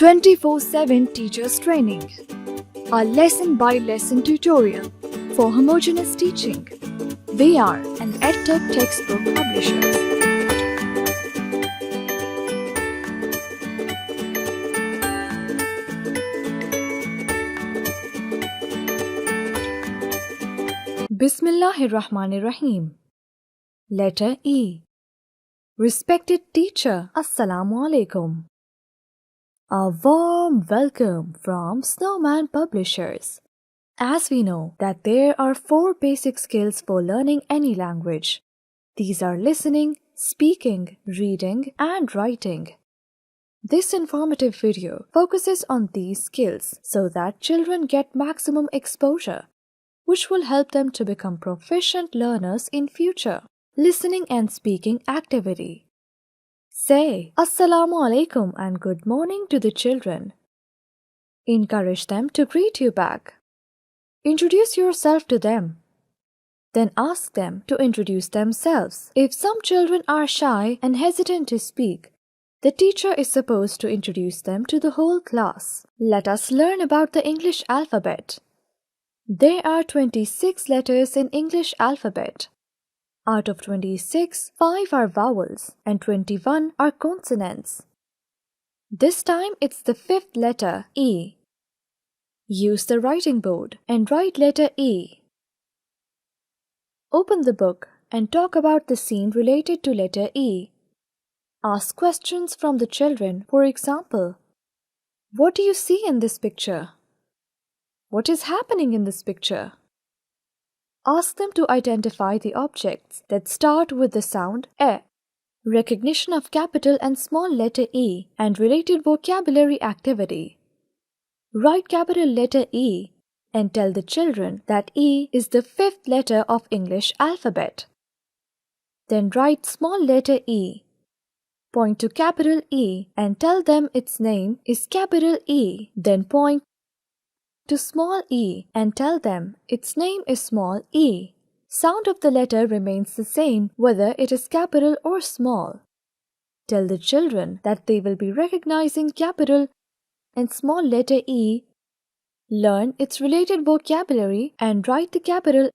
24/7 Teachers Training, a lesson-by-lesson tutorial for homogeneous teaching. We are an EdTech textbook publisher. Bismillahirrahmanirrahim. Letter E. Respected teacher, Assalamu alaikum. A warm welcome from Snowman Publishers. As we know that there are 4 basic skills for learning any language. These are listening, speaking, reading, and writing. This informative video focuses on these skills so that children get maximum exposure, which will help them to become proficient learners in future. Listening and speaking activity. Say Assalamu alaikum and good morning to the children. Encourage them to greet you back. Introduce yourself to them. Then ask them to introduce themselves. If some children are shy and hesitant to speak, the teacher is supposed to introduce them to the whole class. Let us learn about the English alphabet. There are 26 letters in English alphabet. Out of 26, 5 are vowels and 21 are consonants. This time it's the 5th letter, E. Use the writing board and write letter E. Open the book and talk about the scene related to letter E. Ask questions from the children, for example, what do you see in this picture? What is happening in this picture? Ask them to identify the objects that start with the sound E. Recognition of capital and small letter E and related vocabulary activity. Write capital letter E and tell the children that E is the 5th letter of English alphabet. Then write small letter E. Point to capital E and tell them its name is capital E. Then point to small e and tell them its name is small e. Sound of the letter remains the same whether it is capital or small. Tell the children that they will be recognizing capital and small letter E. Learn its related vocabulary and write the capital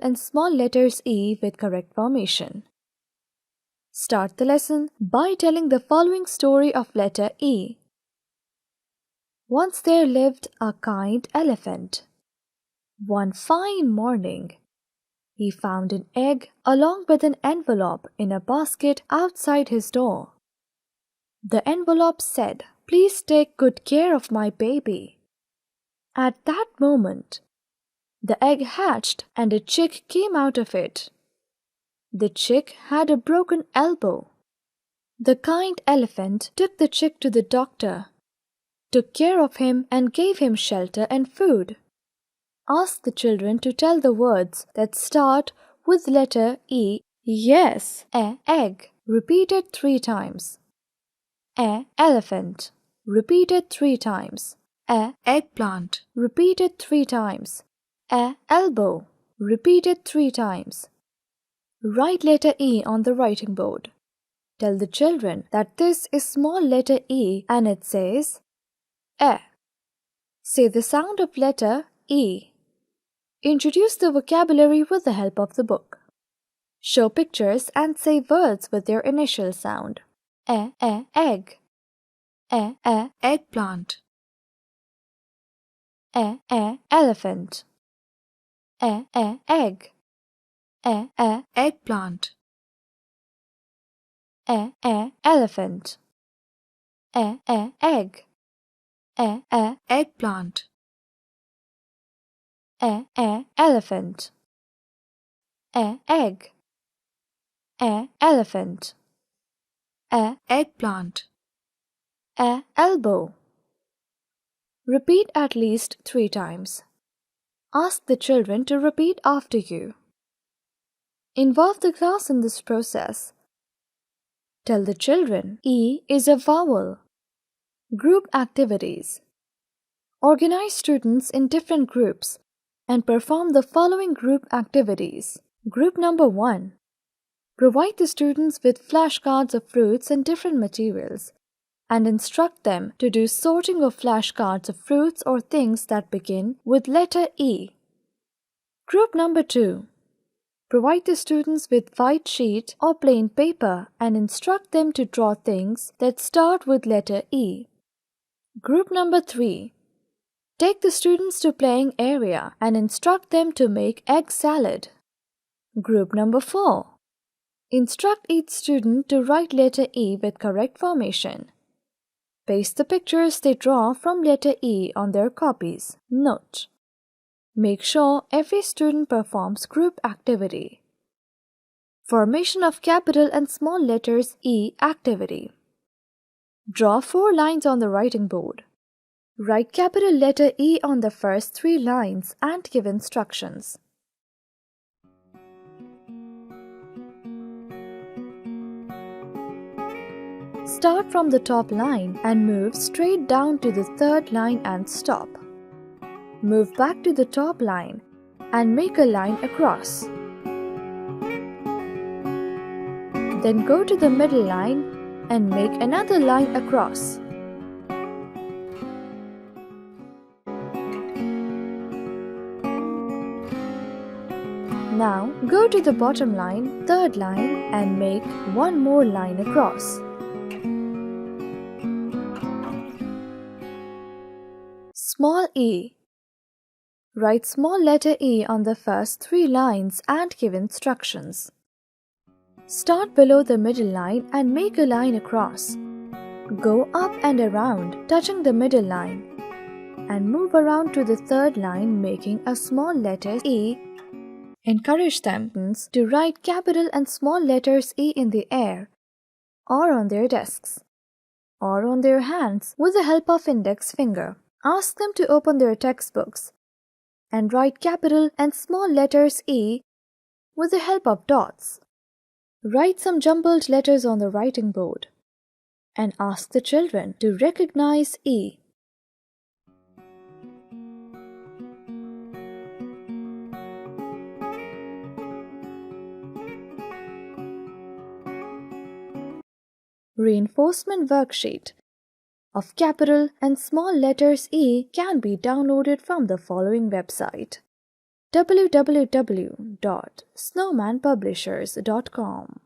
and small letters E with correct formation. Start the lesson by telling the following story of letter E. Once there lived a kind elephant. One fine morning, he found an egg along with an envelope in a basket outside his door. The envelope said, "Please take good care of my baby." At that moment, the egg hatched and a chick came out of it. The chick had a broken elbow. The kind elephant took the chick to the doctor, took care of him and gave him shelter and food. Ask the children to tell the words that start with letter E. Yes, egg, repeated 3 times. Elephant, repeated 3 times. Eggplant, repeated 3 times. Elbow, repeated 3 times. Write letter E on the writing board. Tell the children that this is small letter E and it says E. Say the sound of letter E. Introduce the vocabulary with the help of the book. Show pictures and say words with their initial sound. Egg. Eggplant. Elephant. Egg. Eggplant. Elephant. Egg. Eggplant. Elephant. Egg. Elephant. Eggplant. Elbow. Repeat at least 3 times. Ask the children to repeat after you. Involve the class in this process. Tell the children E is a vowel. Group activities. Organize students in different groups and perform the following group activities. Group number 1. Provide the students with flashcards of fruits and different materials and instruct them to do sorting of flashcards of fruits or things that begin with letter E. Group number 2. Provide the students with white sheet or plain paper and instruct them to draw things that start with letter E. Group number 3. Take the students to playing area and instruct them to make egg salad. Group number 4. Instruct each student to write letter E with correct formation. Paste the pictures they draw from letter E on their copies. Note: make sure every student performs group activity. Formation of capital and small letters E activity. Draw 4 lines on the writing board. Write capital letter E on the first 3 lines and give instructions. Start from the top line and move straight down to the 3rd line and stop. Move back to the top line and make a line across. Then go to the middle line and make another line across. Now go to the bottom line, 3rd line, and make one more line across. Small e. Write small letter E on the first 3 lines and give instructions. Start below the middle line and make a line across. Go up and around, touching the middle line, and move around to the 3rd line, making a small letter E. Encourage them to write capital and small letters E in the air, or on their desks, or on their hands with the help of index finger. Ask them to open their textbooks and write capital and small letters E with the help of dots. Write some jumbled letters on the writing board and ask the children to recognize E. Reinforcement worksheet of capital and small letters E can be downloaded from the following website: www.snowmanpublishers.com.